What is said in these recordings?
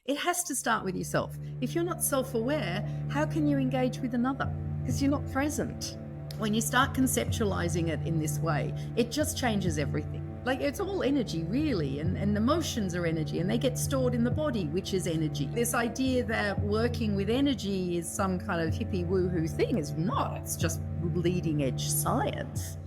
It has to start with yourself. If you're not self-aware, how can you engage with another? Because you're not present. When you start conceptualizing it in this way, it just changes everything. Like, it's all energy, really, and emotions are energy, and they get stored in the body, which is energy. This idea that working with energy is some kind of hippie woohoo thing is not. It's just leading edge science.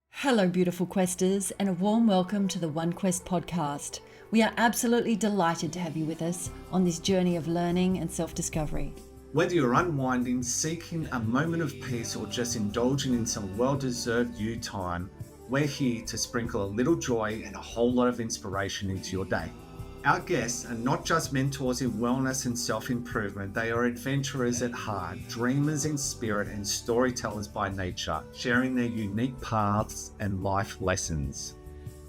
Hello, beautiful questers, and a warm welcome to the OneQuest podcast. We are absolutely delighted to have you with us on this journey of learning and self-discovery. Whether you're unwinding, seeking a moment of peace, or just indulging in some well-deserved you time, we're here to sprinkle a little joy and a whole lot of inspiration into your day. Our guests are not just mentors in wellness and self-improvement, they are adventurers at heart, dreamers in spirit and storytellers by nature, sharing their unique paths and life lessons.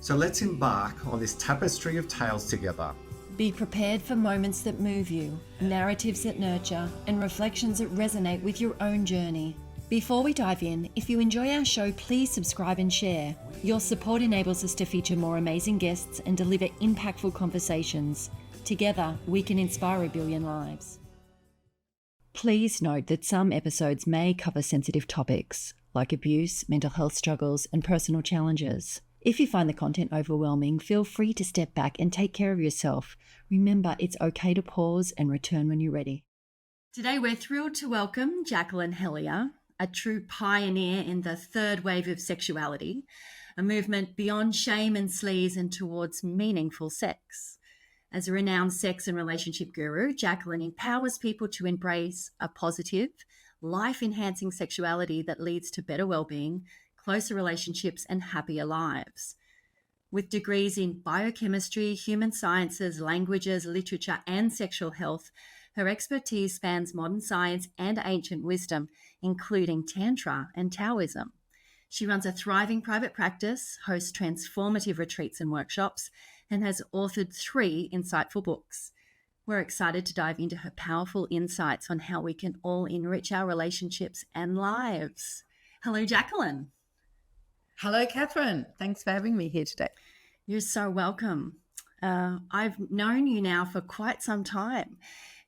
So let's embark on this tapestry of tales together. Be prepared for moments that move you, narratives that nurture, and reflections that resonate with your own journey. Before we dive in, if you enjoy our show, please subscribe and share. Your support enables us to feature more amazing guests and deliver impactful conversations. Together, we can inspire a billion lives. Please note that some episodes may cover sensitive topics like abuse, mental health struggles, and personal challenges. If you find the content overwhelming, feel free to step back and take care of yourself. Remember, it's okay to pause and return when you're ready. Today, we're thrilled to welcome Jacqueline Hellyer, a true pioneer in the third wave of sexuality, a movement beyond shame and sleaze and towards meaningful sex. As a renowned sex and relationship guru, Jacqueline empowers people to embrace a positive, life-enhancing sexuality that leads to better well-being, closer relationships, and happier lives. With degrees in biochemistry, human sciences, languages, literature, and sexual health, her expertise spans modern science and ancient wisdom, including Tantra and Taoism. She runs a thriving private practice, hosts transformative retreats and workshops, and has authored 3 insightful books. We're excited to dive into her powerful insights on how we can all enrich our relationships and lives. Hello, Jacqueline. Hello, Catherine. Thanks for having me here today. You're so welcome. I've known you now for quite some time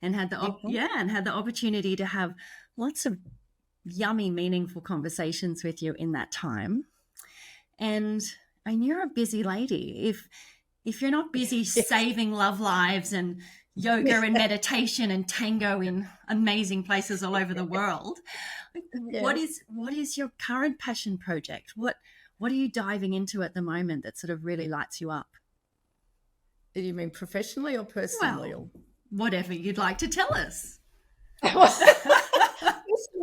and had the opportunity to have lots of yummy, meaningful conversations with you in that time. And you're a busy lady. If you're not busy saving love lives and yoga and meditation and tango in amazing places all over the world, what is your current passion project? What are you diving into at the moment that sort of really lights you up? Do you mean professionally or personally? Well, whatever you'd like to tell us. Personally,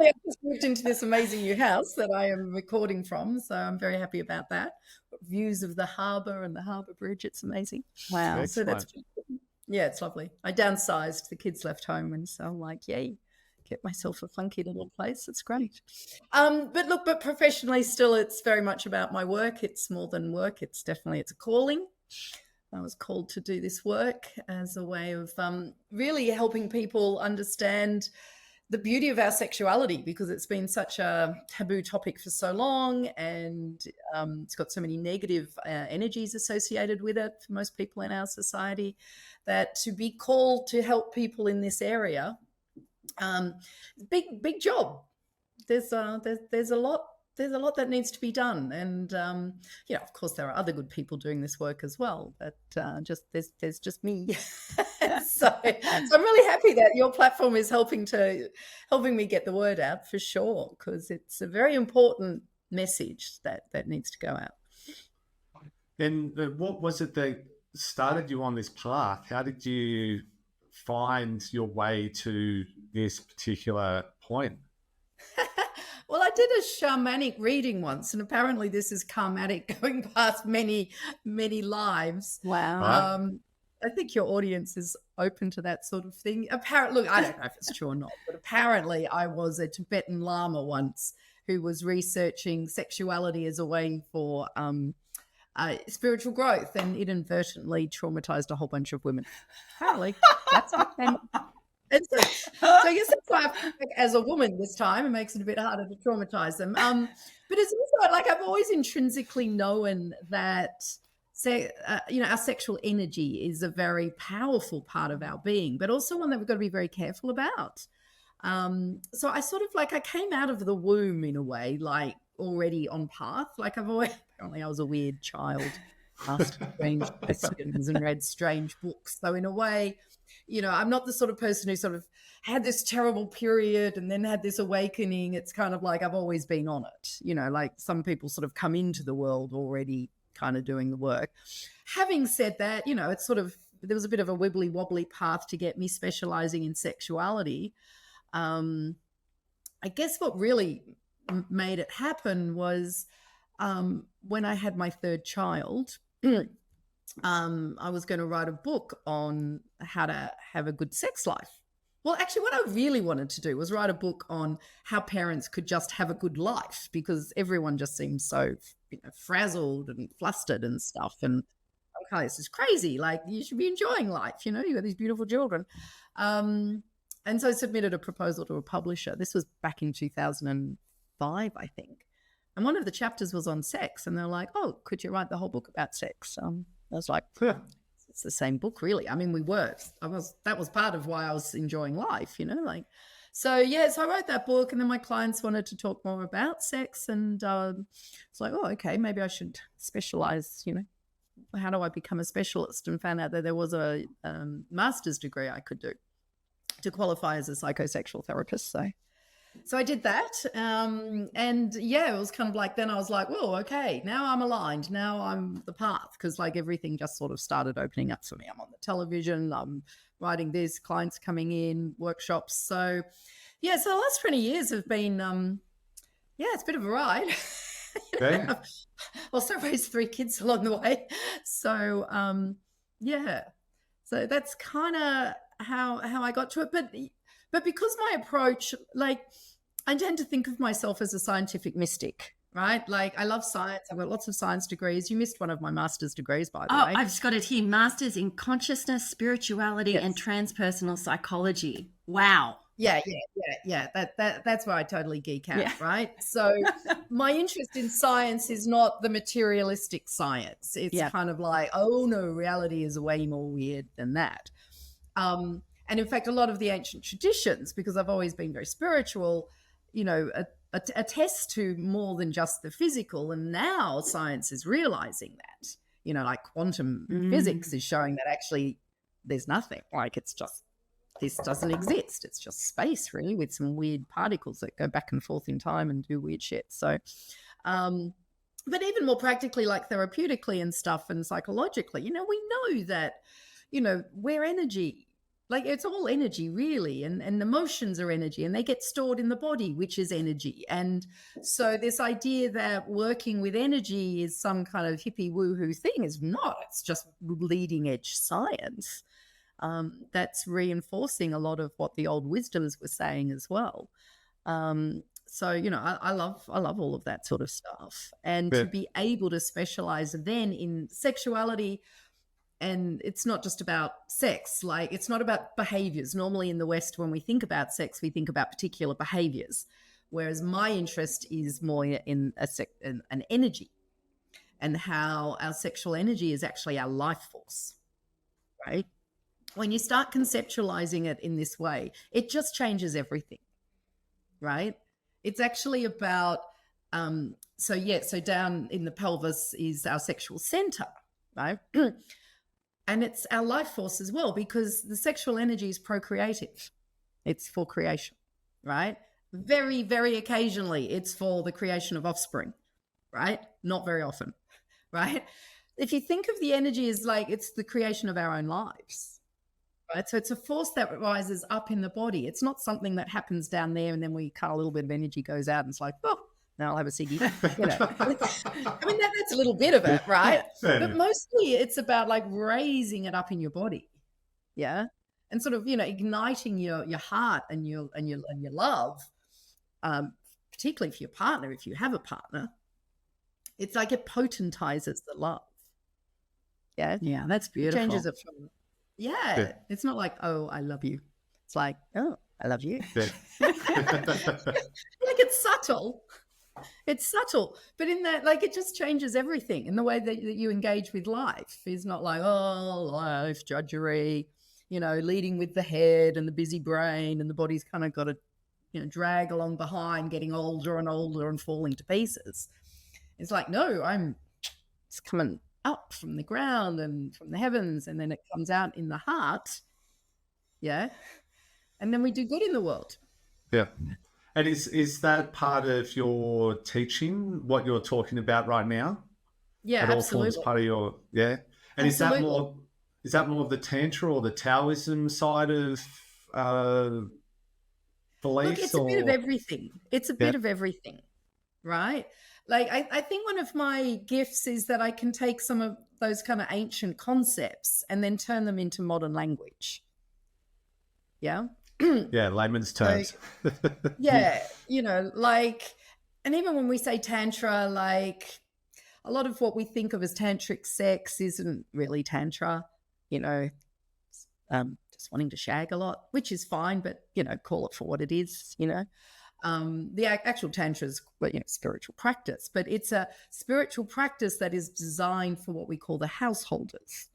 I've just moved into this amazing new house that I am recording from, so I'm very happy about that. Views of the harbour and the harbour bridge, it's amazing. Wow. So it's lovely. I downsized, the kids left home, and so I'm like, yay, get myself a funky little place. It's great. But professionally still, it's very much about my work. It's more than work. It's a calling. I was called to do this work as a way of really helping people understand the beauty of our sexuality, because it's been such a taboo topic for so long, and it's got so many negative energies associated with it for most people in our society, that to be called to help people in this area, big job. There's a lot that needs to be done, and of course there are other good people doing this work as well, but there's just me. so I'm really happy that your platform is helping me get the word out, for sure, because it's a very important message that needs to go out. Then what was it that started you on this path? How did you find your way to this particular point? Well, I did a shamanic reading once, and apparently this is karmatic, going past many, many lives. Wow. I think your audience is open to that sort of thing. Apparently, look, I don't know if it's true or not, but apparently I was a Tibetan Lama once who was researching sexuality as a way for spiritual growth, and inadvertently traumatized a whole bunch of women. Apparently, that's what came. And so I guess that's why I feel like as a woman this time, it makes it a bit harder to traumatize them. But it's also like I've always intrinsically known that our sexual energy is a very powerful part of our being, but also one that we've got to be very careful about. So I sort of like, I came out of the womb in a way, like already on path. Like apparently I was a weird child, asked strange questions and read strange books. So in a way, I'm not the sort of person who sort of had this terrible period and then had this awakening. It's kind of like I've always been on it, like some people sort of come into the world already kind of doing the work. Having said that, it's sort of, there was a bit of a wibbly wobbly path to get me specializing in sexuality. I guess what really made it happen was when I had my third child, I was going to write a book on how to have a good sex life. Well, actually, what I really wanted to do was write a book on how parents could just have a good life, because everyone just seems so frazzled and flustered and stuff. And okay, this is crazy. Like, you should be enjoying life. You've got these beautiful children. And so I submitted a proposal to a publisher. This was back in 2005, I think. And one of the chapters was on sex. And they're like, oh, could you write the whole book about sex? I was like, it's the same book, really. I mean, that was part of why I was enjoying life, So I wrote that book, and then my clients wanted to talk more about sex. And it's like, oh, okay, maybe I should specialize, how do I become a specialist? And found out that there was a master's degree I could do to qualify as a psychosexual therapist. So I did that. It was kind of like, then I was like, well, okay, now I'm aligned. Now I'm the path, because like everything just sort of started opening up for me. I'm on the television, I'm writing this, clients coming in, workshops. So the last 20 years have been, it's a bit of a ride. Okay. I've also raised 3 kids along the way. So, so that's kind of how I got to it. But because my approach, like, I tend to think of myself as a scientific mystic, right? Like, I love science. I've got lots of science degrees. You missed one of my master's degrees, by the way. I've just got it here. Masters in consciousness, spirituality, and transpersonal psychology. Wow. Yeah. That's where I totally geek out, right? So my interest in science is not the materialistic science. It's kind of like, oh no, reality is way more weird than that. And in fact, a lot of the ancient traditions, because I've always been very spiritual, attest to more than just the physical. And now science is realizing that, like quantum physics is showing that actually there's nothing. Like, it's just, this doesn't exist. It's just space, really, with some weird particles that go back and forth in time and do weird shit. So, but even more practically, like therapeutically and stuff and psychologically, we know that, we're energy. Like, it's all energy, really, and emotions are energy, and they get stored in the body, which is energy. And so this idea that working with energy is some kind of hippie woohoo thing is not. It's just leading edge science. That's reinforcing a lot of what the old wisdoms were saying as well. So, I love all of that sort of stuff. And to be able to specialize then in sexuality. And it's not just about sex, like, it's not about behaviors. Normally in the West, when we think about sex, we think about particular behaviors, whereas my interest is more in an energy, and how our sexual energy is actually our life force, right? When you start conceptualizing it in this way, it just changes everything, right? It's actually about, so down in the pelvis is our sexual center, right? And it's our life force as well, because the sexual energy is procreative. It's for creation, right? Very, very occasionally, it's for the creation of offspring, right? Not very often, right? If you think of the energy as like, it's the creation of our own lives, right? So it's a force that rises up in the body. It's not something that happens down there and then we cut a little bit of energy goes out and it's like, oh, now I'll have a ciggy. I mean, that's a little bit of it, right? But mostly it's about like raising it up in your body, and sort of igniting your heart and your love, particularly for your partner. If you have a partner, it's like it potentizes the love. Yeah, that's beautiful. It changes it from It's not like, oh, I love you. It's like, oh, I love you. Like, it's subtle. It's subtle, but in that, like, it just changes everything in the way that you engage with life. It's not like, oh, life, drudgery, leading with the head and the busy brain, and the body's kind of got to, drag along behind, getting older and older and falling to pieces. It's like, no, it's coming up from the ground and from the heavens, and then it comes out in the heart. Yeah. And then we do good in the world. Yeah. And is that part of your teaching, what you're talking about right now? Yeah, It all absolutely. forms part of your, yeah. And Absolutely. is that more of the Tantra or the Taoism side of Look, beliefs it's a bit of or? everything. It's a Yeah. bit of everything, right? Like, I think one of my gifts is that I can take some of those kind of ancient concepts and then turn them into modern language. Yeah. Yeah, layman's terms. Yeah, like, and even when we say Tantra, like, a lot of what we think of as tantric sex isn't really Tantra, just wanting to shag a lot, which is fine, but, call it for what it is, the actual Tantra is, spiritual practice, but it's a spiritual practice that is designed for what we call the householders,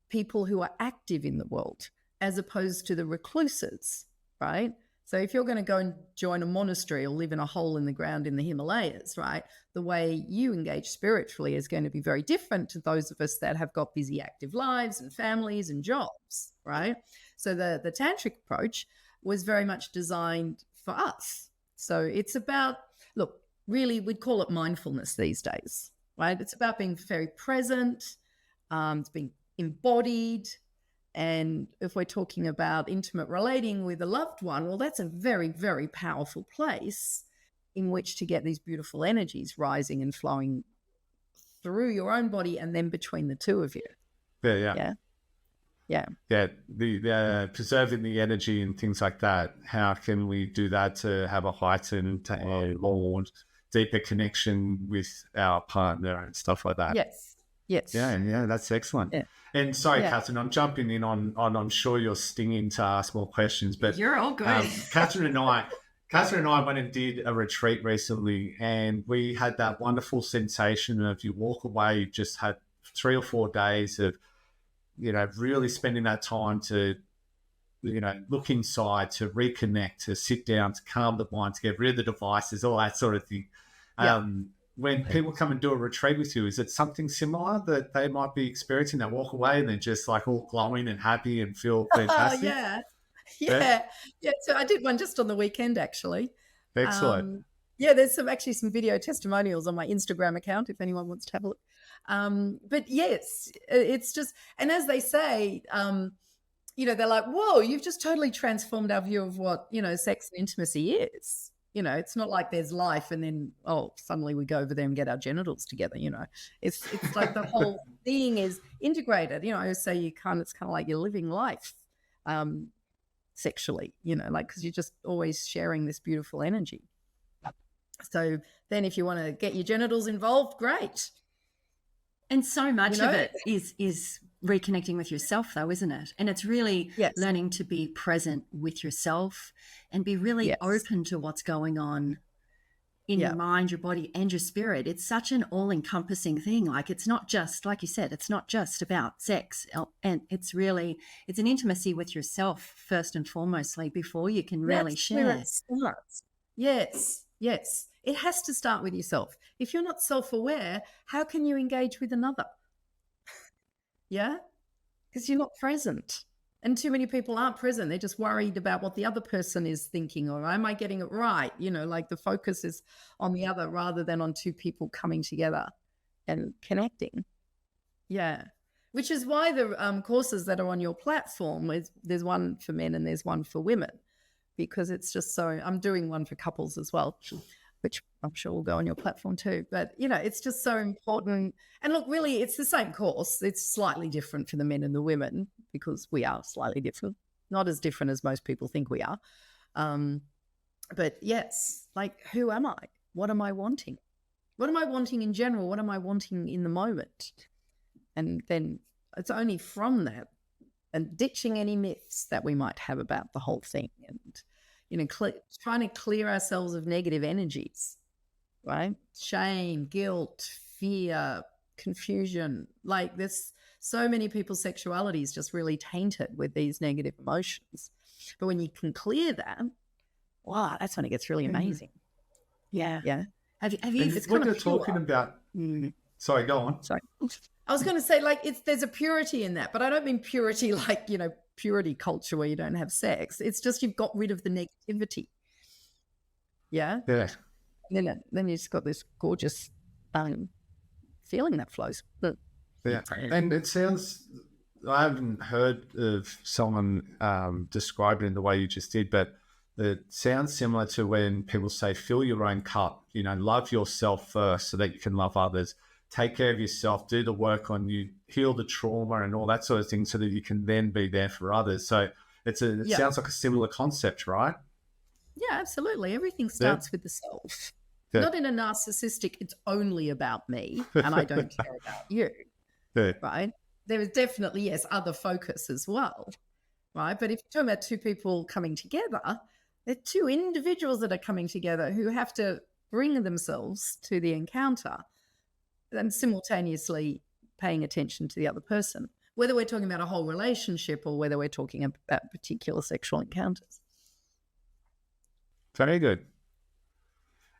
people who are active in the world, as opposed to the recluses, right? So if you're going to go and join a monastery or live in a hole in the ground in the Himalayas, right, the way you engage spiritually is going to be very different to those of us that have got busy, active lives and families and jobs, right? So the tantric approach was very much designed for us. So it's about, look, really, we'd call it mindfulness these days, right? It's about being very present. It's being embodied. And if we're talking about intimate relating with a loved one, well, that's a very, very powerful place in which to get these beautiful energies rising and flowing through your own body and then between the two of you. Yeah. The preserving the energy and things like that. How can we do that to have a heightened and more deeper connection with our partner and stuff like that? Yes. Yeah, that's excellent. Yeah. And sorry, Catherine, I'm jumping in on I'm sure you're stinging to ask more questions, but you're all good. Catherine and I went and did a retreat recently, and we had that wonderful sensation of you walk away, you just had 3 or 4 days of, really spending that time to, look inside, to reconnect, to sit down, to calm the mind, to get rid of the devices, all that sort of thing. When people come and do a retreat with you, is it something similar that they might be experiencing, that walk away and they're just like all glowing and happy and feel fantastic? Yeah. So I did one just on the weekend, actually. Excellent. There's actually some video testimonials on my Instagram account if anyone wants to have a look. But yes, it's just, and as they say, they're like, whoa, you've just totally transformed our view of what, sex and intimacy is. It's not like there's life and then, suddenly we go over there and get our genitals together, It's like the whole being is integrated. I always say it's kind of like you're living life sexually, because you're just always sharing this beautiful energy. So then if you want to get your genitals involved, great. And so much of it is reconnecting with yourself, though, isn't it? And it's really learning to be present with yourself and be really open to what's going on in your mind, your body, and your spirit. It's such an all-encompassing thing. Like, it's not just, like you said, it's not just about sex. And it's an intimacy with yourself first and foremostly before you can really share. Where it starts. Yes. It has to start with yourself. If you're not self-aware, how can you engage with another? Yeah? Because you're not present. And too many people aren't present. They're just worried about what the other person is thinking, or am I getting it right? Like the focus is on the other rather than on two people coming together and connecting. Yeah. Which is why the courses that are on your platform, there's one for men and there's one for women, because it's just so, I'm doing one for couples as well, which I'm sure will go on your platform too. But, it's just so important. And look, really, it's the same course. It's slightly different for the men and the women because we are slightly different, not as different as most people think we are. But yes, like, who am I? What am I wanting? What am I wanting in general? What am I wanting in the moment? And then it's only from that and ditching any myths that we might have about the whole thing and, trying to clear ourselves of negative energies. right? Shame, guilt, fear, confusion. Like there's so many people's sexuality is just really tainted with these negative emotions. But when you can clear that, wow, that's when it gets really amazing. Yeah. Yeah. Have you? And when you're talking about, sorry, go on. Sorry. I was going to say, like, there's a purity in that, but I don't mean purity like, purity culture where you don't have sex. It's just you've got rid of the negativity. Yeah. Yeah. And then you just got this gorgeous feeling that flows. Yeah. And it sounds, I haven't heard of someone describe it in the way you just did, but it sounds similar to when people say, fill your own cup, love yourself first so that you can love others. Take care of yourself, do the work on you, heal the trauma and all that sort of thing so that you can then be there for others. So it sounds like a similar concept, right? Yeah, absolutely. Everything starts with the self. Yeah. Not in a narcissistic, it's only about me and I don't care about you, right? There is definitely, yes, other focus as well, right? But if you're talking about two people coming together, they're two individuals that are coming together who have to bring themselves to the encounter and simultaneously paying attention to the other person, whether we're talking about a whole relationship or whether we're talking about particular sexual encounters. Very good.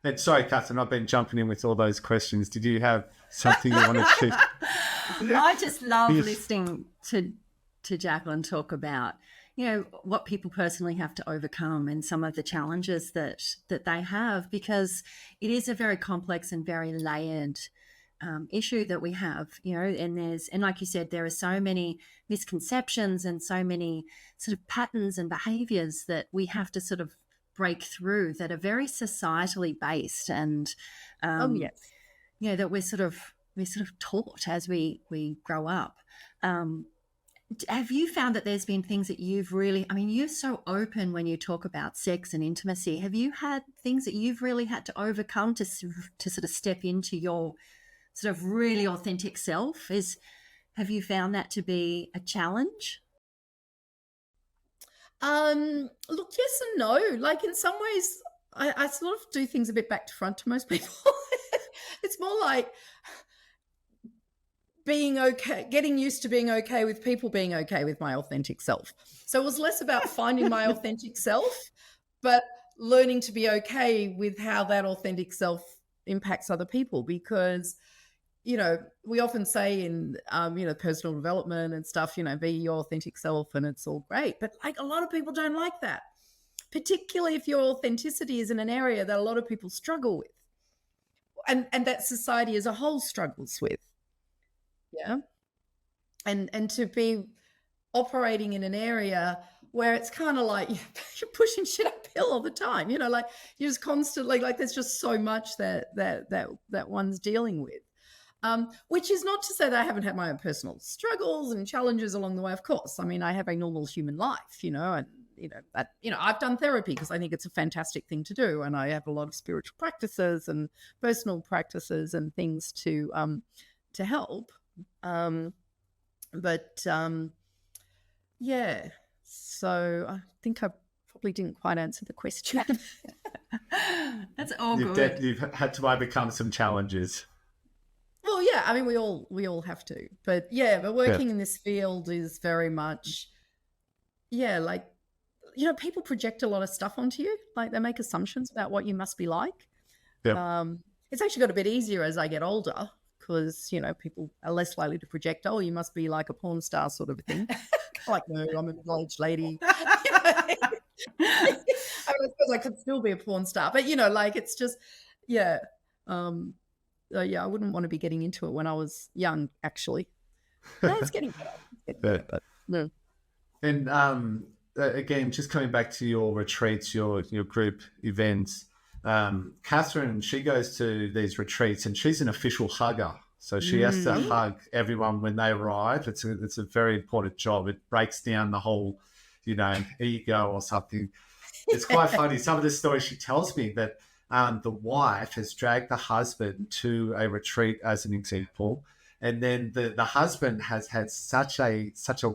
And sorry, Catherine, I've been jumping in with all those questions. Did you have something you wanted to? I just love listening to Jacqueline talk about, what people personally have to overcome and some of the challenges that they have, because it is a very complex and very layered issue that we have, and like you said, there are so many misconceptions and so many sort of patterns and behaviors that we have to sort of break through that are very societally based and that we're sort of taught as we grow up. Have you found that there's been things that you've really, you're so open when you talk about sex and intimacy. Have you had things that you've really had to overcome to sort of step into your sort of really authentic self? Have you found that to be a challenge? Look, yes and no. Like in some ways, I sort of do things a bit back to front to most people. It's more like being okay, getting used to being okay with people being okay with my authentic self. So it was less about finding my authentic self, but learning to be okay with how that authentic self impacts other people, because we often say in, personal development and stuff, be your authentic self and it's all great. But like a lot of people don't like that, particularly if your authenticity is in an area that a lot of people struggle with and that society as a whole struggles with. Yeah. And to be operating in an area where it's kind of like you're pushing shit uphill all the time, like you're just constantly like, there's just so much that one's dealing with. Which is not to say that I haven't had my own personal struggles and challenges along the way. Of course, I have a normal human life, and I've done therapy because I think it's a fantastic thing to do, and I have a lot of spiritual practices and personal practices and things to help. Yeah. So I think I probably didn't quite answer the question. That's all good. You've had to overcome some challenges. Well, yeah, we all have to, but working in this field is very much, like, people project a lot of stuff onto you. Like they make assumptions about what you must be like. Yeah. It's actually got a bit easier as I get older because, people are less likely to project, oh, you must be like a porn star sort of a thing. Like, no, I'm a middle-aged lady. I suppose I could still be a porn star, but, like it's just, yeah. I wouldn't want to be getting into it when I was young, actually. No, it's getting better. But no. And again, just coming back to your retreats, your group events, Catherine, she goes to these retreats and she's an official hugger. So she has to hug everyone when they arrive. It's a very important job. It breaks down the whole, ego or something. It's quite funny. Some of the stories she tells me that the wife has dragged the husband to a retreat as an example. And then the husband has had such a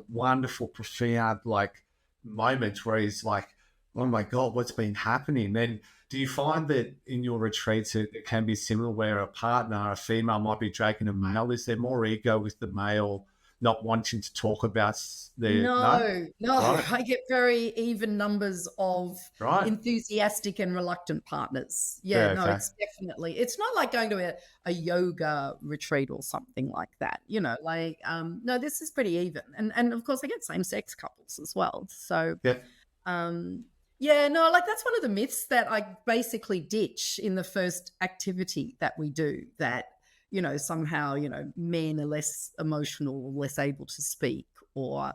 wonderful, profound, like, moment where he's like oh my God, what's been happening? Then do you find that in your retreats it can be similar where a partner, a female might be dragging a male? Is there more ego with the male not wanting to talk about no? No, no, Right, I get very even numbers of right. enthusiastic and reluctant partners. Yeah, Yeah, no, okay. it's definitely, it's not like going to a yoga retreat or something like that, like, no, this is pretty even. And of course I get same sex couples as well. So, Yeah. um, yeah, no, like that's one of the myths that I basically ditch in the first activity that we do, that, somehow, men are less emotional, less able to speak, or,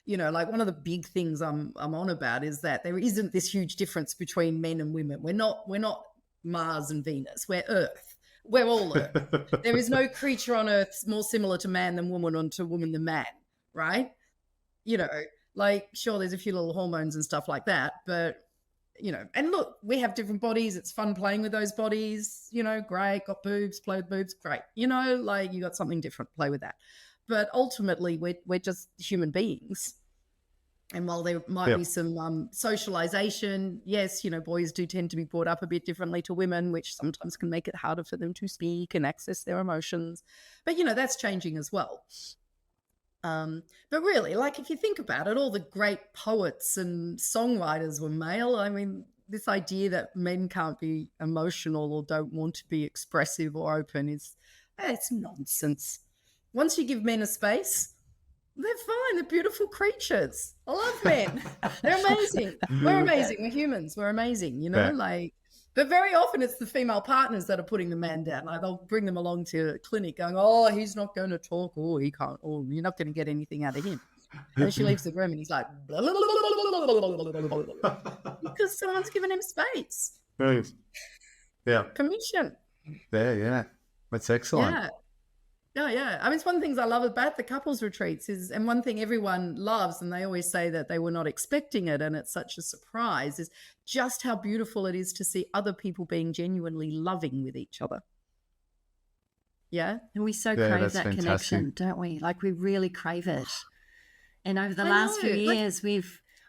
like one of the big things I'm on about is that there isn't this huge difference between men and women. We're not Mars and Venus. We're Earth. We're all Earth. There is no creature on Earth more similar to man than woman, or to woman than man, right? You know, like, sure, there's a few little hormones and stuff like that, but and look, we have different bodies. It's fun playing with those bodies, great, got boobs, play with boobs, great. Like you got something different, play with that. But ultimately, we're just human beings. And while there might Yeah. be some socialization, yes, boys do tend to be brought up a bit differently to women, which sometimes can make it harder for them to speak and access their emotions. But, that's changing as well. But really, like, if you think about it, all the great poets and songwriters were male. I mean, this idea that men can't be emotional or don't want to be expressive or open it's nonsense. Once you give men a space, they're fine. They're beautiful creatures. I love men. They're amazing. We're amazing. We're humans. We're amazing, Yeah. like, but very often it's the female partners that are putting the man down. Like, they'll bring them along to a clinic going, oh, he's not going to talk. Oh, he can't. Oh, you're not going to get anything out of him. And then she leaves the room and he's like, blah, blah, blah, blah, blah, because someone's given him space, Yeah. permission. Yeah. That's excellent. Yeah. Yeah, yeah. I mean, it's one of the things I love about the couples retreats and one thing everyone loves, and they always say that they were not expecting it and it's such a surprise, is just how beautiful it is to see other people being genuinely loving with each other. Yeah. And we so Yeah, crave that's that fantastic. connection, don't we? Like, we really crave it. And over the last few years,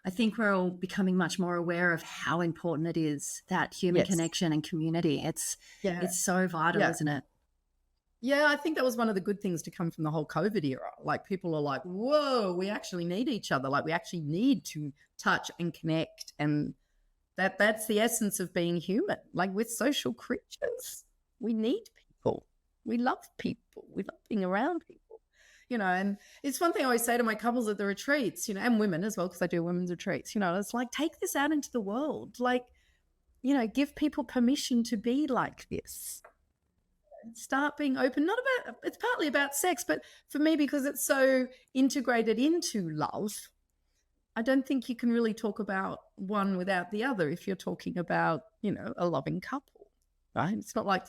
I think we're all becoming much more aware of how important it is, that human connection and community. It's so vital, isn't it? Yeah, I think that was one of the good things to come from the whole COVID era. Like, people are like, whoa, we actually need each other. Like, we actually need to touch and connect. And that's the essence of being human. Like, we're social creatures. We need people. We love people. We love being around people. And it's one thing I always say to my couples at the retreats, and women as well, because I do women's retreats, it's like, take this out into the world. Like, give people permission to be like this. Start being open. It's partly about sex, but for me, because it's so integrated into love, I don't think you can really talk about one without the other if you're talking about, a loving couple, right? It's not like,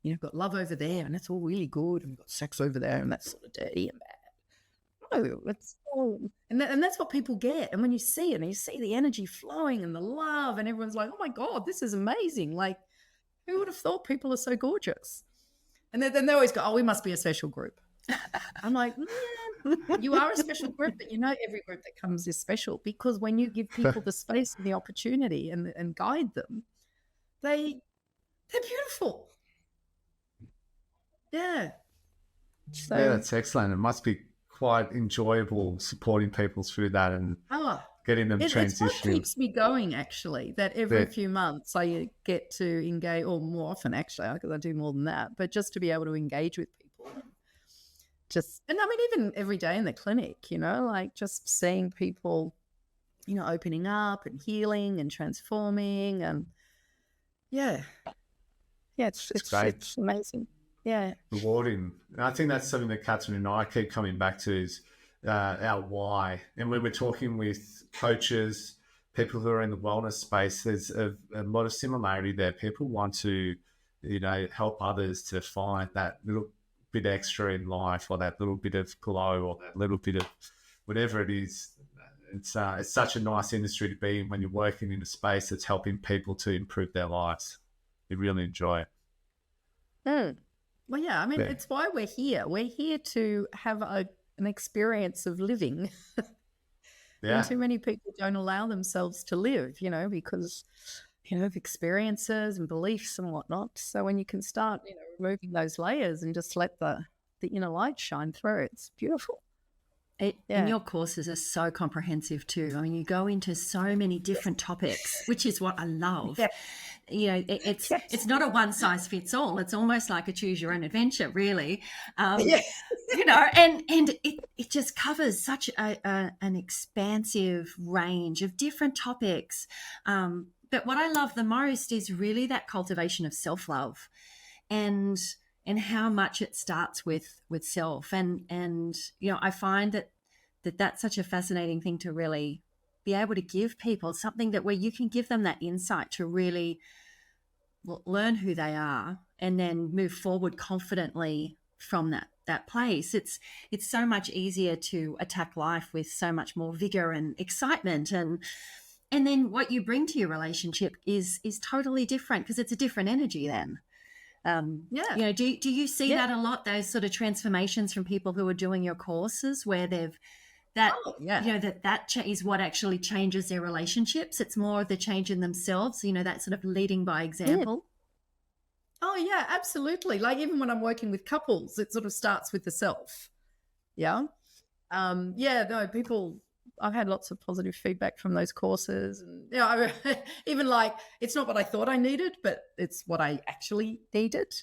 you've got love over there and it's all really good, and we've got sex over there and that's sort of dirty and bad. No, it's all, and that's what people get. And when you see it and you see the energy flowing and the love, and everyone's like, oh my God, this is amazing. Like, who would have thought people are so gorgeous? And then they always go, oh, we must be a special group. I'm like, you are a special group, but every group that comes is special, because when you give people the space and the opportunity and guide them, they're beautiful. Yeah. So, yeah, that's excellent. It must be quite enjoyable supporting people through that and getting them transitioning. It's what keeps me going, actually, that every few months I get to engage, or more often actually, because I do more than that, but just to be able to engage with people. And I mean, even every day in the clinic, like just seeing people, opening up and healing and transforming, and it's great. It's amazing. Yeah. Rewarding. And I think that's something that Catherine and I keep coming back to, is our why. And when we're talking with coaches, people who are in the wellness space, there's a lot of similarity there. People want to, help others to find that little bit extra in life, or that little bit of glow, or that little bit of whatever it is. It's such a nice industry to be in when you're working in a space that's helping people to improve their lives. You really enjoy it. Well, yeah, I mean, it's why we're here. We're here to have an experience of living Yeah. too many people don't allow themselves to live, because, of experiences and beliefs and whatnot. So when you can start, removing those layers and just let the inner light shine through, it's beautiful. And your courses are so comprehensive too. I mean, you go into so many different topics, which is what I love. Yeah. It's not a one size fits all. It's almost like a choose your own adventure, really. Yes. And it just covers such an expansive range of different topics. But what I love the most is really that cultivation of self-love, and how much it starts with self. And I find that that's such a fascinating thing to really be able to give people, something that where you can give them that insight to really learn who they are and then move forward confidently from that place. It's so much easier to attack life with so much more vigor and excitement, and then what you bring to your relationship is totally different, because it's a different energy then. Do you see that a lot, those sort of transformations from people who are doing your courses, where they've that is what actually changes their relationships? It's more of the change in themselves, that sort of leading by example. Oh yeah, absolutely. Like even when I'm working with couples, it sort of starts with the self. Yeah. People, I've had lots of positive feedback from those courses, and even like, it's not what I thought I needed, but it's what I actually needed.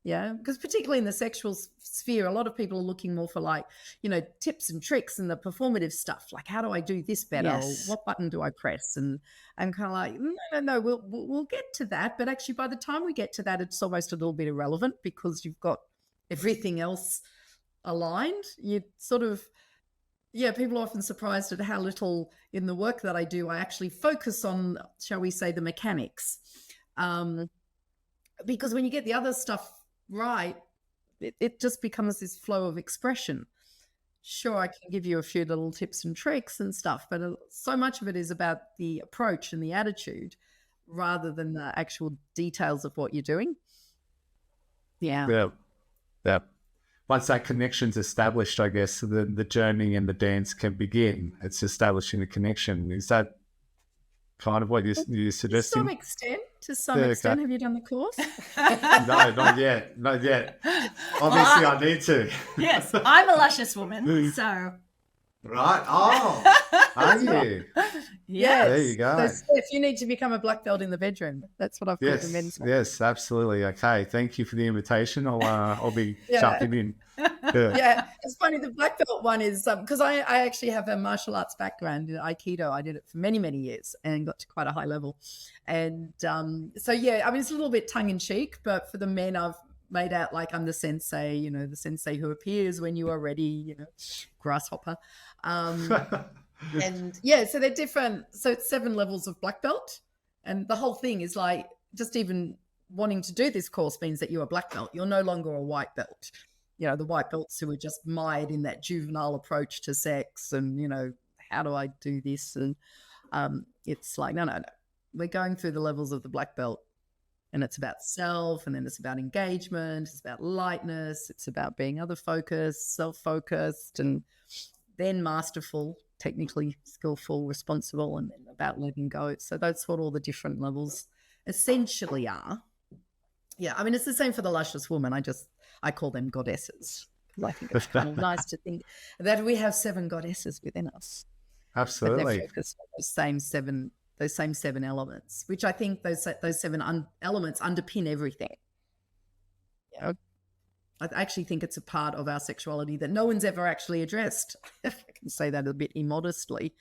Yeah, because particularly in the sexual sphere, a lot of people are looking more for like, tips and tricks and the performative stuff. Like, how do I do this better? Yes. Or what button do I press? And I'm kind of like, no, we'll get to that. But actually, by the time we get to that, it's almost a little bit irrelevant, because you've got everything else aligned. You sort of, people are often surprised at how little in the work that I do I actually focus on, shall we say, the mechanics. Because when you get the other stuff right, it just becomes this flow of expression. Sure, I can give you a few little tips and tricks and stuff, but so much of it is about the approach and the attitude rather than the actual details of what you're doing. Yeah. Once that connection's established, I guess the journey and the dance can begin. It's establishing a connection. Is that kind of what you're suggesting? To some extent. Have you done the course? No, not yet. Obviously, I need to. Yes, I'm a luscious woman, so. Right. Oh, are you? Yes. There you go. So, if you need to become a black belt in the bedroom, that's what I've called the men's one. Yes, absolutely. Okay, thank you for the invitation. I'll be jumping in. Yeah, it's funny. The black belt one is because I actually have a martial arts background in Aikido. I did it for many, many years and got to quite a high level. And it's a little bit tongue in cheek, but for the men, I've made out like I'm the sensei, the sensei who appears when you are ready, grasshopper. And so they're different. So it's 7 levels of black belt. And the whole thing is like, just even wanting to do this course means that you're a black belt. You're no longer a white belt. The white belts who are just mired in that juvenile approach to sex and, how do I do this? And it's like, no. We're going through the levels of the black belt, and it's about self, and then it's about engagement, it's about lightness, it's about being other focused, self-focused, and then masterful, technically skillful, responsible, and then about letting go. So that's what all the different levels essentially are. Yeah, I mean, it's the same for the luscious woman. I call them goddesses. I think it's kind of nice to think that we have 7 goddesses within us. Absolutely. But they're focused on those same 7 elements, which I think those 7 elements underpin everything. I actually think it's a part of our sexuality that no one's ever actually addressed. If I can say that a bit immodestly.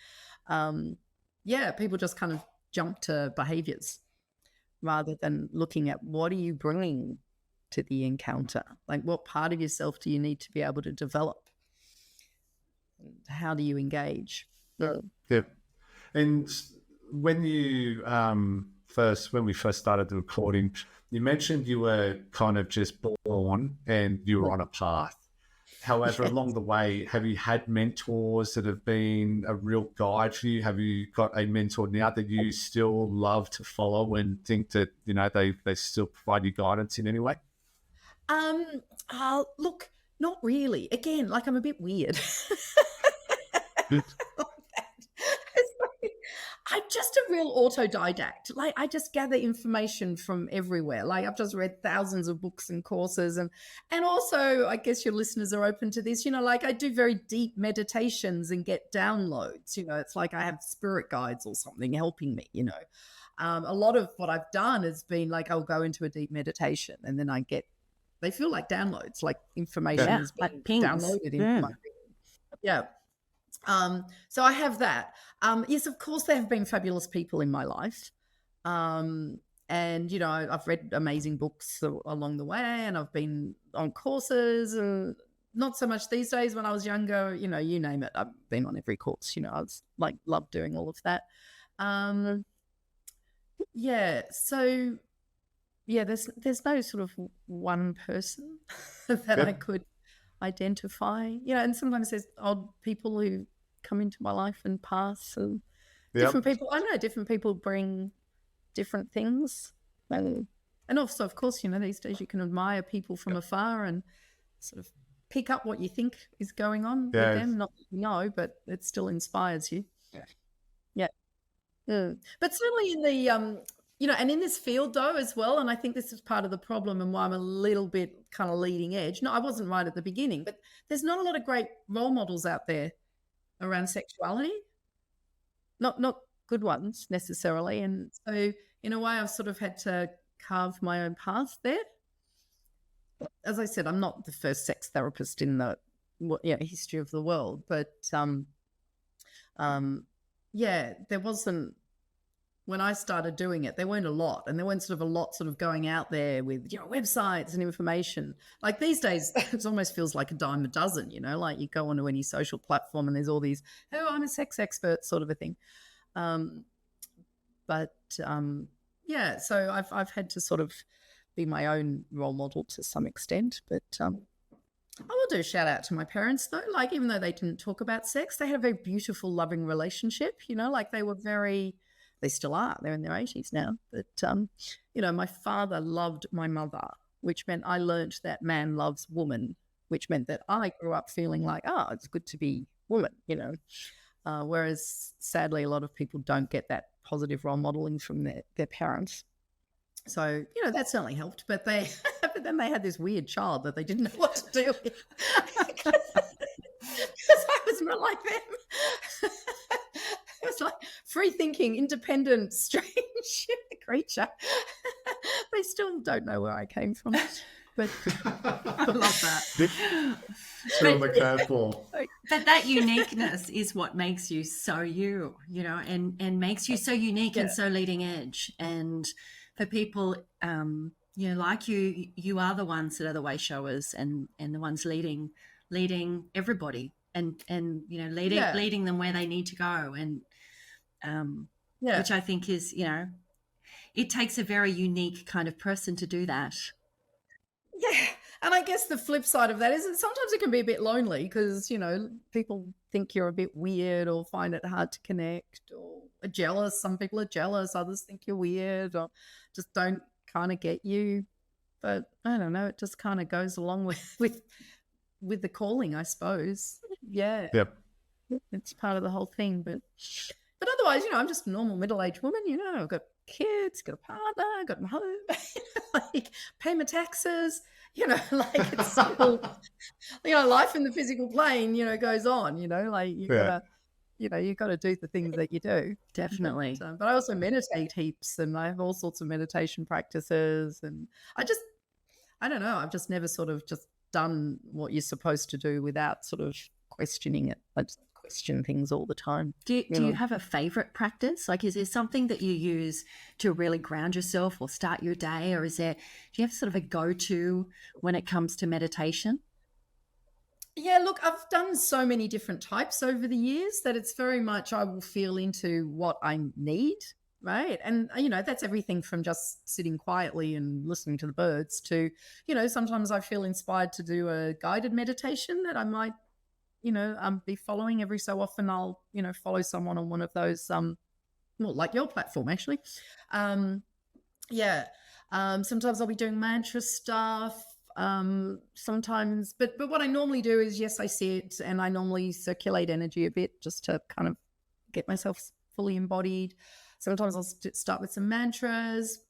People just kind of jump to behaviors rather than looking at what are you bringing to the encounter? Like, what part of yourself do you need to be able to develop? How do you engage? Yeah. And when you when we first started the recording, you mentioned you were kind of just born and you were on a path. However, along the way, have you had mentors that have been a real guide for you? Have you got a mentor now that you still love to follow and think that, they still provide you guidance in any way? Look, not really. Again, like, I'm a bit weird. I'm just a real autodidact. Like, I just gather information from everywhere. Like, I've just read thousands of books and courses, and also, I guess your listeners are open to this. Like, I do very deep meditations and get downloads. It's like I have spirit guides or something helping me. A lot of what I've done has been like I'll go into a deep meditation, and then they feel like downloads, like information is being like pings. downloaded into my being. Yeah. So I have that. Yes, of course, there have been fabulous people in my life. And, I've read amazing books along the way, and I've been on courses, and not so much these days. When I was younger, you name it, I've been on every course. I was like, loved doing all of that. Yeah. So, yeah, there's no sort of one person that I could identify. And sometimes there's odd people who come into my life and pass, and different people. I know different people bring different things, and also, of course, these days you can admire people from afar and sort of pick up what you think is going on with them. Not that you know, but it still inspires you. Yeah. But certainly in the and in this field though as well, and I think this is part of the problem and why I'm a little bit kind of leading edge. No, I wasn't right at the beginning, but there's not a lot of great role models out there around sexuality. Not good ones necessarily. And so in a way I've sort of had to carve my own path there. As I said, I'm not the first sex therapist in the history of the world, but there wasn't, when I started doing it, there weren't a lot, and there weren't sort of a lot sort of going out there with, websites and information. Like these days, it almost feels like a dime a dozen, like you go onto any social platform and there's all these, oh, I'm a sex expert sort of a thing. So I've had to sort of be my own role model to some extent, but I will do a shout out to my parents though. Like, even though they didn't talk about sex, they had a very beautiful, loving relationship, like they were they still are. They're in their 80s now. But, my father loved my mother, which meant I learnt that man loves woman, which meant that I grew up feeling like, it's good to be woman, whereas sadly a lot of people don't get that positive role modeling from their parents. So, that certainly helped. But but then they had this weird child that they didn't know what to do with. Because I was not like them. It was like free-thinking, independent, strange creature. They still don't know where I came from. But I love that. Throw the curveball. But that uniqueness is what makes you so you, and makes you so unique and so leading edge. And for people, like you are the ones that are the way showers and the ones leading everybody and leading them where they need to go. And which I think is, it takes a very unique kind of person to do that. Yeah. And I guess the flip side of that is that sometimes it can be a bit lonely because, people think you're a bit weird or find it hard to connect or are jealous. Some people are jealous. Others think you're weird or just don't kind of get you. But I don't know. It just kind of goes along with the calling, I suppose. Yeah. Yep. It's part of the whole thing. But otherwise, I'm just a normal middle-aged woman. I've got kids, got a partner, got my home, like pay my taxes, like it's so, life in the physical plane, goes on, like you gotta, you got to do the things that you do. Definitely. But I also meditate heaps, and I have all sorts of meditation practices, and I don't know, I've just never sort of just done what you're supposed to do without sort of questioning it. I just question things all the time. Do you have a favorite practice? Like, is there something that you use to really ground yourself or start your day? Or do you have sort of a go-to when it comes to meditation? Yeah, look, I've done so many different types over the years that it's very much I will feel into what I need, right? And, that's everything from just sitting quietly and listening to the birds to, sometimes I feel inspired to do a guided meditation that I might be following. Every so often I'll, follow someone on one of those, like your platform actually. Sometimes I'll be doing mantra stuff, sometimes, but what I normally do is, yes, I sit and I normally circulate energy a bit just to kind of get myself fully embodied. Sometimes I'll start with some mantras.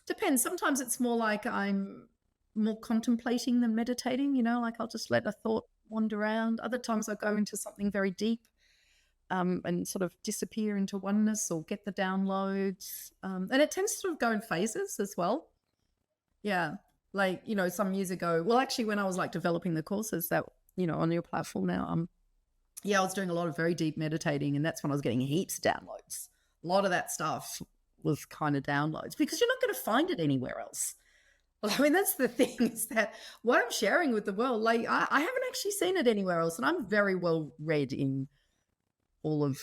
Depends. Sometimes it's more like I'm more contemplating than meditating, like I'll just let a thought wander around. Other times I'll go into something very deep and sort of disappear into oneness or get the downloads. And it tends to sort of go in phases as well. Yeah. Like, some years ago, well, actually when I was like developing the courses that, on your platform now, I was doing a lot of very deep meditating, and that's when I was getting heaps of downloads. A lot of that stuff was kind of downloads because you're not going to find it anywhere else. Well, I mean, that's the thing, is that what I'm sharing with the world, like I haven't actually seen it anywhere else. And I'm very well read in all of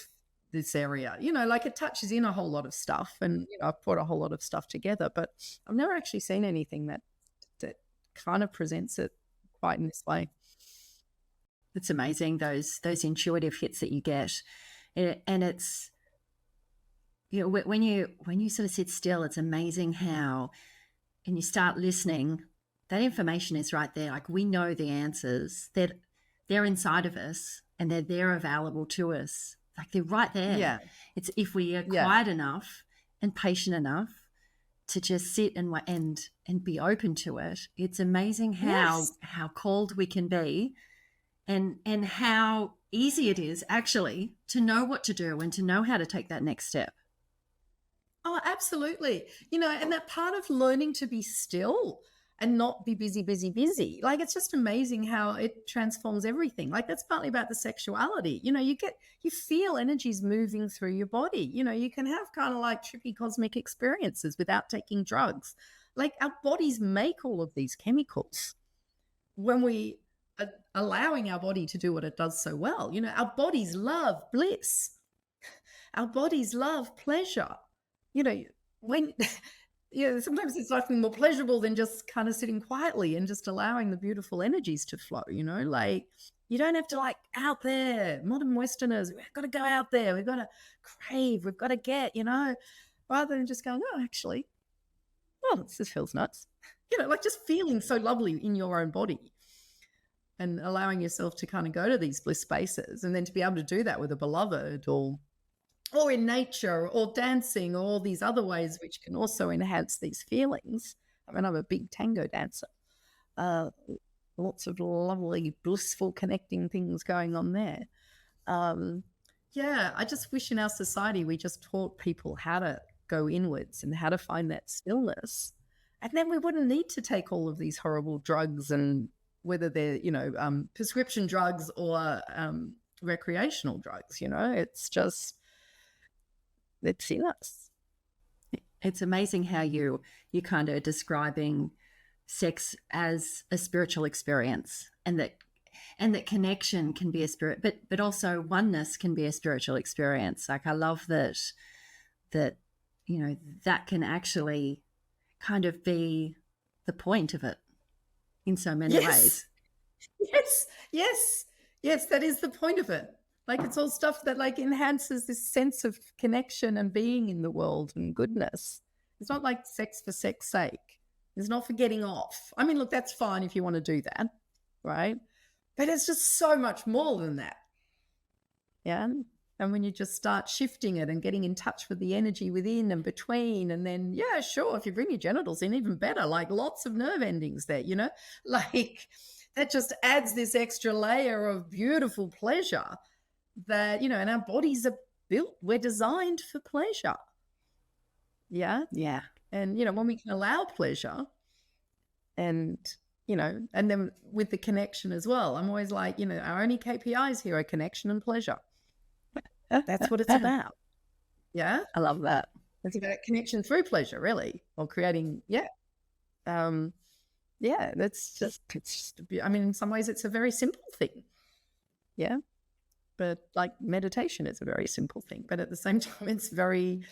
this area, like it touches in a whole lot of stuff, and, I've put a whole lot of stuff together, but I've never actually seen anything that kind of presents it quite in this way. It's amazing, those intuitive hits that you get. And it's, when you sort of sit still, it's amazing how, and you start listening, that information is right there. Like, we know the answers. They're inside of us, and they're there available to us. Like, they're right there. Yeah. It's if we are quiet enough and patient enough to just sit and be open to it. It's amazing how called we can be, and how easy it is actually to know what to do and to know how to take that next step. Oh, absolutely. And that part of learning to be still and not be busy, like, it's just amazing how it transforms everything. Like, that's partly about the sexuality. You feel energies moving through your body. You can have kind of like trippy cosmic experiences without taking drugs. Like, our bodies make all of these chemicals when we are allowing our body to do what it does so well. Our bodies love bliss. Our bodies love pleasure. When sometimes it's nothing more pleasurable than just kind of sitting quietly and just allowing the beautiful energies to flow. Like, you don't have to, like, out there, modern Westerners, we've got to go out there, we've got to crave, we've got to get, rather than just going, oh, actually, this feels nuts. Like, just feeling so lovely in your own body and allowing yourself to kind of go to these bliss spaces, and then to be able to do that with a beloved, or in nature, or dancing, or all these other ways which can also enhance these feelings. I mean, I'm a big tango dancer. Lots of lovely, blissful, connecting things going on there. I just wish in our society we just taught people how to go inwards and how to find that stillness. And then we wouldn't need to take all of these horrible drugs, and whether they're, prescription drugs or recreational drugs, it's in us. It's amazing how you kind of describing sex as a spiritual experience, and that connection can be a spirit, but also oneness can be a spiritual experience. Like, I love that that can actually kind of be the point of it in so many ways. Yes, that is the point of it. Like, it's all stuff that, like, enhances this sense of connection and being in the world and goodness. It's not like sex for sex sake. It's not for getting off. I mean, look, that's fine if you want to do that, right? But it's just so much more than that. Yeah. And when you just start shifting it and getting in touch with the energy within and between, and then, sure, if you bring your genitals in, even better, like lots of nerve endings there, like that just adds this extra layer of beautiful pleasure that, and our bodies are built, we're designed for pleasure. Yeah. Yeah. And, when we can allow pleasure, and, and then with the connection as well, I'm always like, our only KPIs here are connection and pleasure. That's what it's about. Yeah. I love that. It's about connection through pleasure, really, or creating. That's just, I mean, in some ways it's a very simple thing. Yeah. But like meditation is a very simple thing, but at the same time, it's very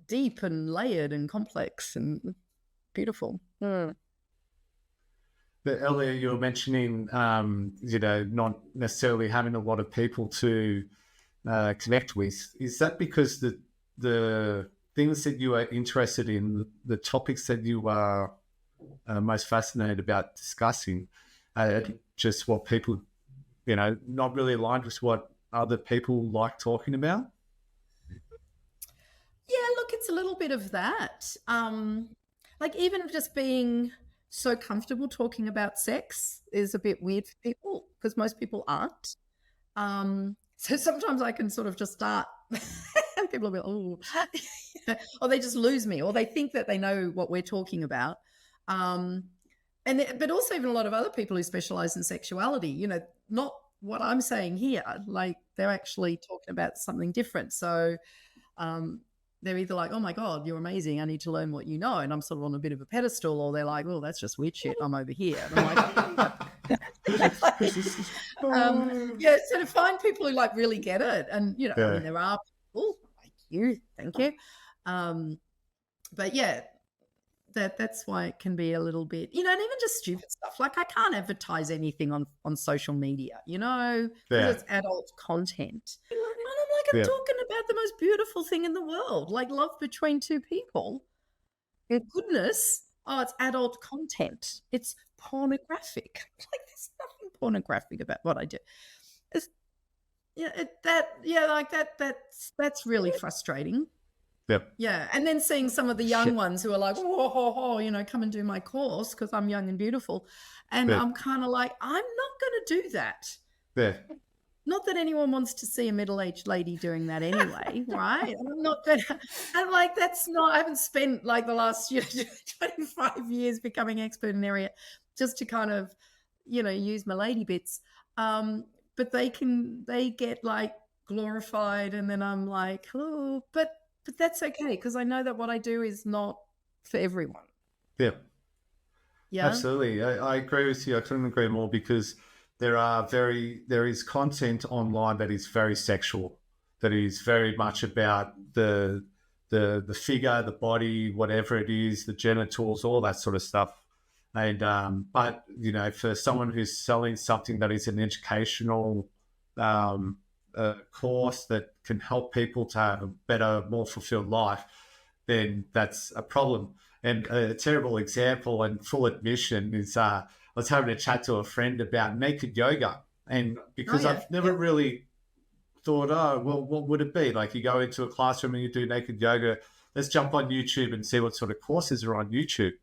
deep and layered and complex and beautiful. But earlier you were mentioning, not necessarily having a lot of people to connect with. Is that because the things that you are interested in, the topics that you are most fascinated about discussing, just what people, not really aligned with what other people like talking about? Yeah, look, it's a little bit of that. Like even just being so comfortable talking about sex is a bit weird for people because most people aren't. So sometimes I can sort of just start and people will be, oh, or they just lose me, or they think that they know what we're talking about. But also even a lot of other people who specialize in sexuality, you know, not what I'm saying here, like they're actually talking about something different. So they're either like, oh my God, you're amazing, I need to learn what you know, and I'm sort of on a bit of a pedestal, or they're like, oh, that's just weird shit, I'm over here. And I'm like, yeah, so to find people who like really get it, and you know, I mean, there are people like you, thank you. But yeah, that's why it can be a little bit, you know, and even just stupid stuff. Like I can't advertise anything on social media, you know, because it's adult content. And I'm like, I'm talking about the most beautiful thing in the world, like love between two people. And goodness, oh, it's adult content. It's pornographic. Like there's nothing pornographic about what I do. It's, that's really frustrating. Yep. Yeah, and then seeing some of the young ones who are like, oh, you know, come and do my course because I'm young and beautiful. And I'm kind of like, I'm not going to do that. Yeah. Not that anyone wants to see a middle-aged lady doing that anyway, right? I'm not going to, I'm like, that's not, I haven't spent like the last 25 years becoming expert in an area just to kind of, you know, use my lady bits. But they get like glorified, and then I'm like, oh, but that's okay because I know that what I do is not for everyone. Yeah. Yeah. Absolutely. I agree with you. I couldn't agree more, because there is content online that is very sexual, that is very much about the figure, the body, whatever it is, the genitals, all that sort of stuff. And but you know, for someone who's selling something that is an educational course that can help people to have a better, more fulfilled life, then that's a problem. And a terrible example and full admission is I was having a chat to a friend about naked yoga. And because I've never really thought, oh, well, what would it be? Like you go into a classroom and you do naked yoga, let's jump on YouTube and see what sort of courses are on YouTube.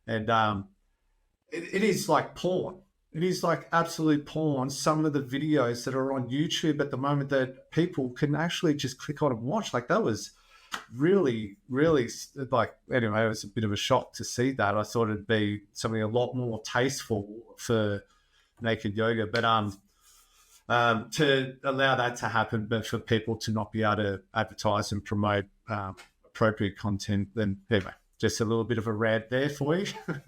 And it is like porn. It is like absolute porn. Some of the videos that are on YouTube at the moment that people can actually just click on and watch, like that was really, really like, anyway, it was a bit of a shock to see that. I thought it'd be something a lot more tasteful for naked yoga, but to allow that to happen, but for people to not be able to advertise and promote appropriate content, then anyway, just a little bit of a rant there for you.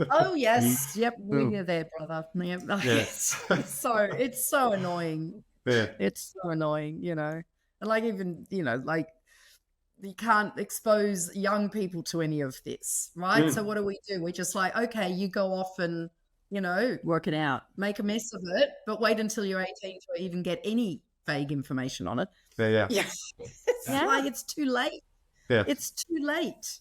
Oh yes, yep, we're there, brother. Yep. Yes. So it's so annoying. Yeah, it's so annoying, you know. And like even, you know, like you can't expose young people to any of this, right? So what do? We're just like, okay, you go off and, you know, work it out, make a mess of it, but wait until you're 18 to even get any vague information on it. Yeah. It's like it's too late. Yeah, it's too late.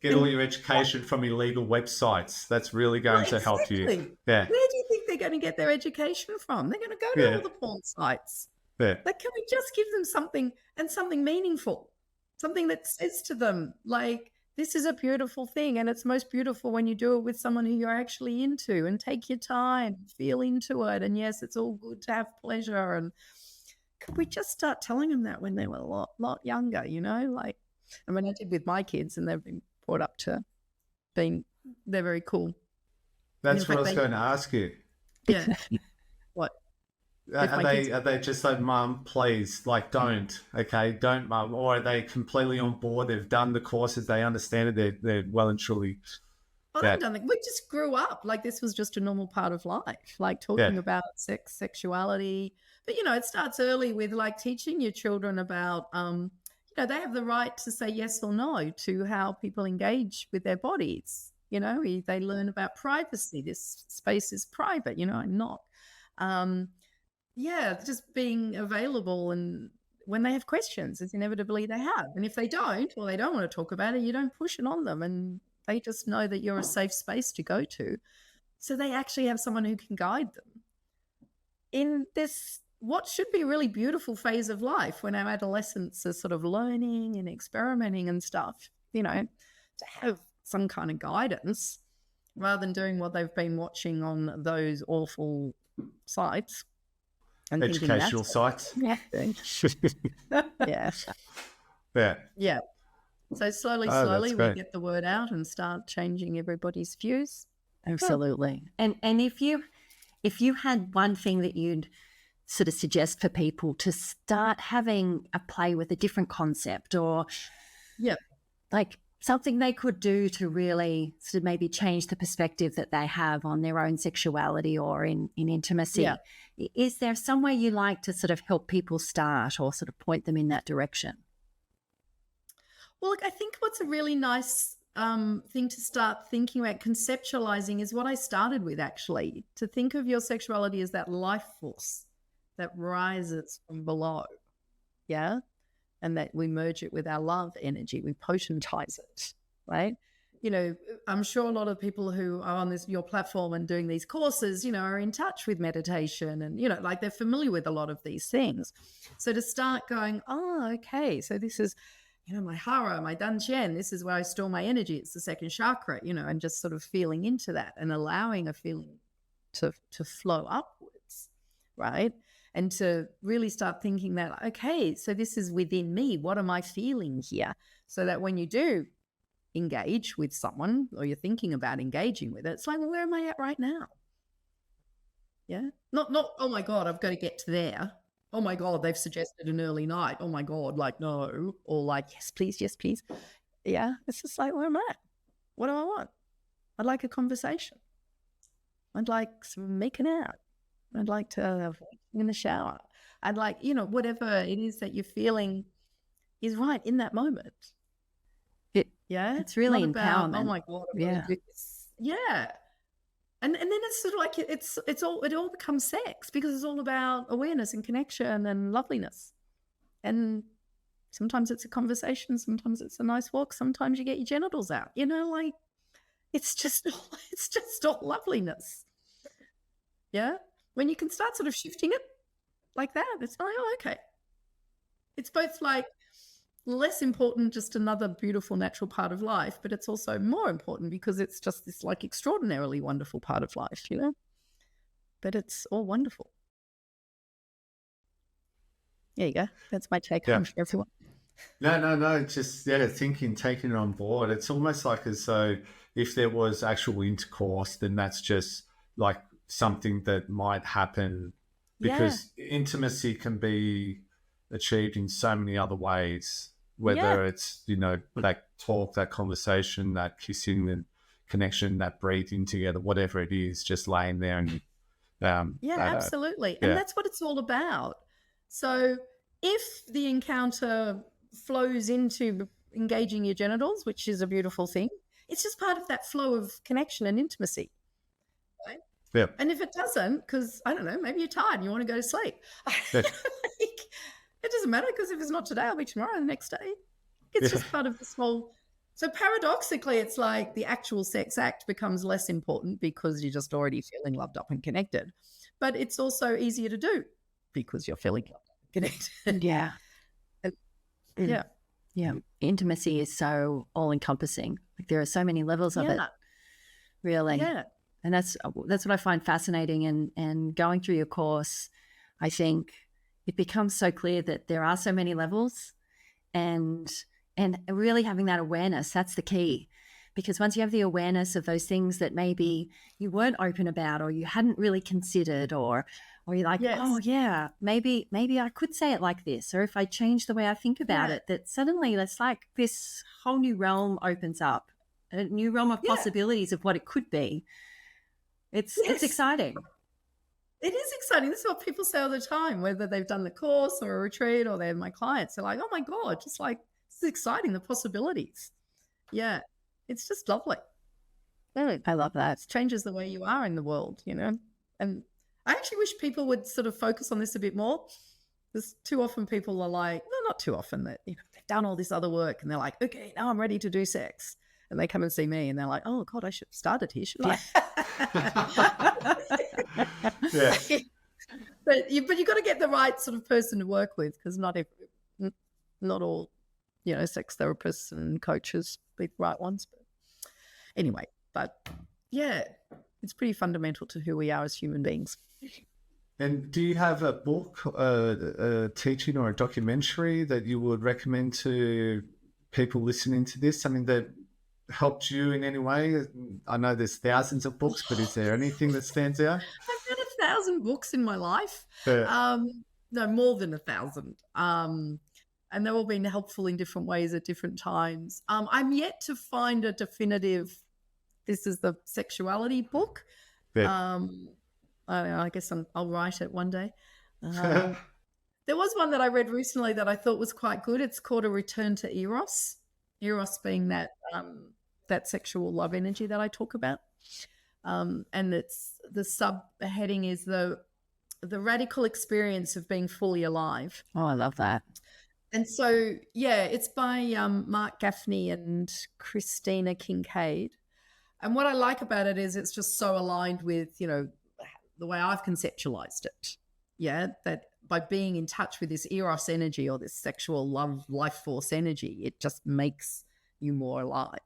Get all your education from illegal websites. That's really going to help you. Yeah. Where do you think they're going to get their education from? They're going to go to all the porn sites. Yeah. Like, can we just give them something meaningful, something that says to them, like, this is a beautiful thing, and it's most beautiful when you do it with someone who you're actually into, and take your time, feel into it, and yes, it's all good to have pleasure. And could we just start telling them that when they were a lot younger, you know? Like, I mean, I did with my kids, and they've been brought up to being, they're very cool. That's what I was going to ask you. Yeah. What? Are they just like, Mum, please, like, don't, Mum? Or are they completely on board? They've done the courses, they understand it, they're well and truly. Well, we just grew up like this was just a normal part of life, like talking about sex, sexuality. But, you know, it starts early with like teaching your children about, you know, they have the right to say yes or no to how people engage with their bodies. You know, they learn about privacy. This space is private, you know, and not. Just being available, and when they have questions, as inevitably they have. And if they don't, or they don't want to talk about it, you don't push it on them, and they just know that you're a safe space to go to. So they actually have someone who can guide them in this what should be a really beautiful phase of life when our adolescents are sort of learning and experimenting and stuff, to have some kind of guidance rather than doing what they've been watching on those awful sites. And educational sites. Yeah. Yeah. Yeah. Yeah. So slowly we get the word out and start changing everybody's views. Absolutely. And if you had one thing that you'd sort of suggest for people to start having a play with a different concept, or like something they could do to really sort of maybe change the perspective that they have on their own sexuality or in intimacy, is there some way you like to sort of help people start or sort of point them in that direction? Well, look, I think what's a really nice thing to start thinking about, conceptualizing, is what I started with, actually, to think of your sexuality as that life force that rises from below, yeah? And that we merge it with our love energy, we potentize it, right? I'm sure a lot of people who are on your platform and doing these courses, are in touch with meditation and, like they're familiar with a lot of these things. So to start going, oh, okay, so this is, my hara, my dantian, this is where I store my energy. It's the second chakra, and just sort of feeling into that and allowing a feeling to flow upwards, right? And to really start thinking that, okay, so this is within me. What am I feeling here? So that when you do engage with someone or you're thinking about engaging with it, it's like, well, where am I at right now? Yeah. Not, oh my God, I've got to get to there. Oh my God, they've suggested an early night. Oh my God, like, no. Or like, yes, please, yes, please. Yeah. It's just like, where am I at? What do I want? I'd like a conversation. I'd like some making out. I'd like to have in the shower. I'd like, whatever it is that you're feeling is right in that moment. It's really not empowerment. About, oh my God, I've got to do this. Yeah. And then it's sort of like it all becomes sex, because it's all about awareness and connection and loveliness. And sometimes it's a conversation, sometimes it's a nice walk, sometimes you get your genitals out. Like it's just all loveliness. Yeah. When you can start sort of shifting it like that, it's like, oh, okay. It's both like less important, just another beautiful natural part of life, but it's also more important because it's just this like extraordinarily wonderful part of life, but it's all wonderful. There you go. That's my take home for everyone. No, just taking it on board. It's almost like as though if there was actual intercourse, then that's just like something that might happen, because intimacy can be achieved in so many other ways, whether it's that talk, that conversation, that kissing, and connection, that breathing together, whatever it is, just laying there and absolutely. And that's what it's all about. So if the encounter flows into engaging your genitals, which is a beautiful thing, it's just part of that flow of connection and intimacy. Yeah. And if it doesn't, because I don't know, maybe you're tired and you want to go to sleep. It doesn't matter, because if it's not today, I'll be tomorrow, the next day. It's just part of this whole. So paradoxically, it's like the actual sex act becomes less important because you're just already feeling loved up and connected. But it's also easier to do because you're feeling loved up and connected. Yeah. Intimacy is so all encompassing. Like there are so many levels of it. Really. Yeah. And that's what I find fascinating. And going through your course, I think it becomes so clear that there are so many levels, and really having that awareness, that's the key. Because once you have the awareness of those things that maybe you weren't open about or you hadn't really considered, or you're like, oh yeah, maybe I could say it like this, or if I change the way I think about it, that suddenly it's like this whole new realm opens up, a new realm of possibilities of what it could be. It's exciting. It is exciting. This is what people say all the time, whether they've done the course or a retreat or they're my clients. They're like, oh my God, just like, this is exciting, the possibilities. Yeah, it's just lovely. I love that. It changes the way you are in the world, And I actually wish people would sort of focus on this a bit more. Because too often people are like, well, not too often, that they've done all this other work and they're like, okay, now I'm ready to do sex. And they come and see me and they're like, oh God, I should have started here, shouldn't I? but you got to get the right sort of person to work with, because not all, sex therapists and coaches be the right ones. But anyway, yeah, it's pretty fundamental to who we are as human beings. And do you have a book, a teaching or a documentary that you would recommend to people listening to this? Something that helped you in any way? I know there's thousands of books, but is there anything that stands out? I've read 1,000 books in my life. Yeah. No, more than 1,000. And they've all been helpful in different ways at different times. I'm yet to find a definitive, this is the sexuality book. Yeah. I don't know, I guess I'll write it one day. There was one that I read recently that I thought was quite good. It's called A Return to Eros. Eros being that sexual love energy that I talk about. And it's the subheading is the radical experience of being fully alive. Oh, I love that. And so, yeah, it's by Mark Gaffney and Christina Kincaid. And what I like about it is it's just so aligned with, the way I've conceptualized it. Yeah, that by being in touch with this eros energy or this sexual love life force energy, it just makes you more alive.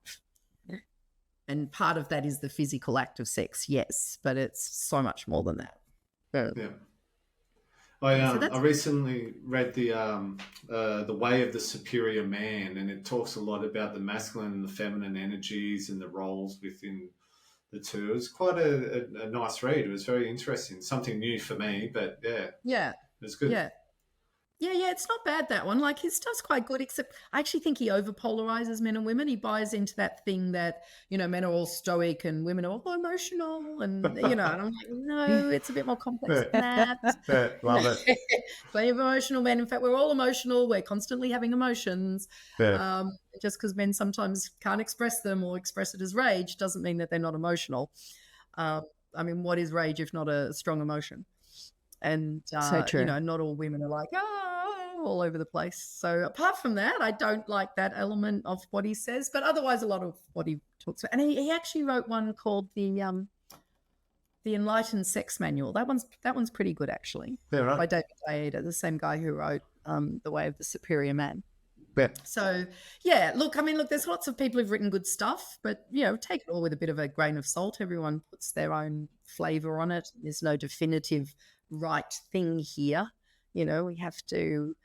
And part of that is the physical act of sex, yes, but it's so much more than that. Yeah. I recently read the Way of the Superior Man, and it talks a lot about the masculine and the feminine energies and the roles within the two. It was quite a nice read. It was very interesting. Something new for me, but yeah, it was good. Yeah, it's not bad, that one. Like, his stuff's quite good, except I actually think he over-polarizes men and women. He buys into that thing that, men are all stoic and women are all emotional, and, and I'm like, no, it's a bit more complex than that. Yeah, love it. Plenty of emotional men. In fact, we're all emotional. We're constantly having emotions. Yeah. Just because men sometimes can't express them or express it as rage doesn't mean that they're not emotional. What is rage if not a strong emotion? And, so true. Not all women are like, all over the place. So apart from that, I don't like that element of what he says, but otherwise a lot of what he talks about. And he actually wrote one called the Enlightened Sex Manual. That one's pretty good, actually. Yeah, right. By David Aida, the same guy who wrote The Way of the Superior Man. Yeah. So, yeah, look, there's lots of people who've written good stuff, but, take it all with a bit of a grain of salt. Everyone puts their own flavor on it. There's no definitive right thing here. We have to,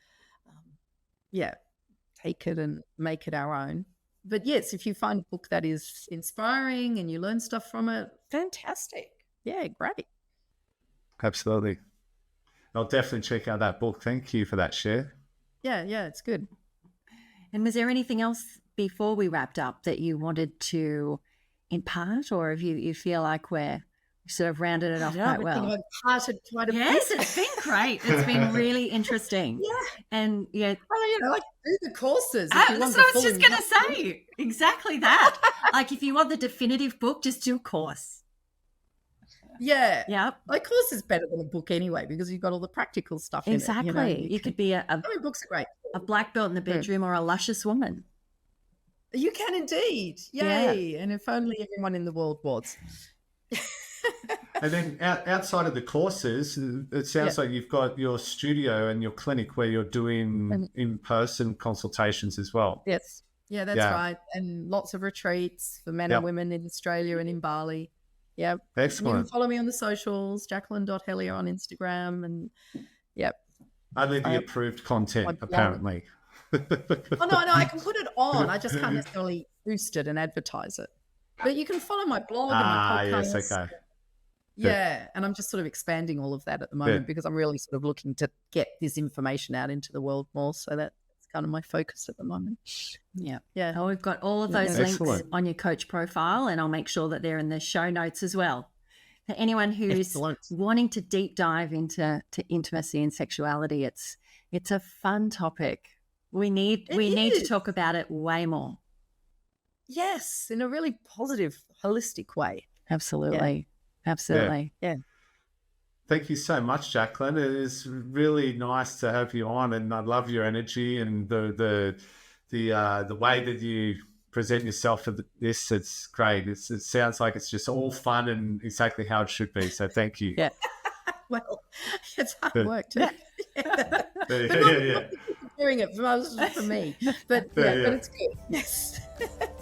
take it and make it our own. But yes, if you find a book that is inspiring and you learn stuff from it, fantastic. Yeah, great. Absolutely. I'll definitely check out that book. Thank you for that share. Yeah, it's good. And was there anything else before we wrapped up that you wanted to impart, or if you feel like we're sort of rounded it off quite well? I've parted quite a bit. Yes, it's been great. It's been really interesting. Yeah. And well, do the courses. That's what I was just going to say. Exactly that. Like, if you want the definitive book, just do a course. Yeah. Yeah. A course is better than a book anyway, because you've got all the practical stuff in it. Exactly. You could be books are great. A black belt in the bedroom or a luscious woman. You can indeed. Yay. Yeah. And if only everyone in the world was. And then outside of the courses, it sounds like you've got your studio and your clinic where you're doing in-person consultations as well. Yes. Yeah, that's right. And lots of retreats for men and women in Australia and in Bali. Yeah. Excellent. You can follow me on the socials, Jacqueline.Hellyer on Instagram. And only the approved content, apparently. No, I can put it on. I just can't necessarily boost it and advertise it. But you can follow my blog and my podcast. Yes, okay. Yeah, and I'm just sort of expanding all of that at the moment because I'm really sort of looking to get this information out into the world more. So that's kind of my focus at the moment. Yeah. Well, we've got all of those links on your coach profile, and I'll make sure that they're in the show notes as well. For anyone who's wanting to deep dive into intimacy and sexuality, it's a fun topic. We need to talk about it way Yes, in a really positive, holistic way. Absolutely. Absolutely. Yeah. Thank you so much, Jacqueline. It is really nice to have you on, and I love your energy and the way that you present yourself for this. It's great. It sounds like it's just all fun and exactly how it should be. So thank you. Yeah. well. It's hard work too. Yeah. Doing it for me, but but it's good. Yes.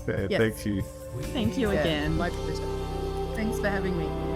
Thank you. Thank you again. My pleasure. Thanks for having me.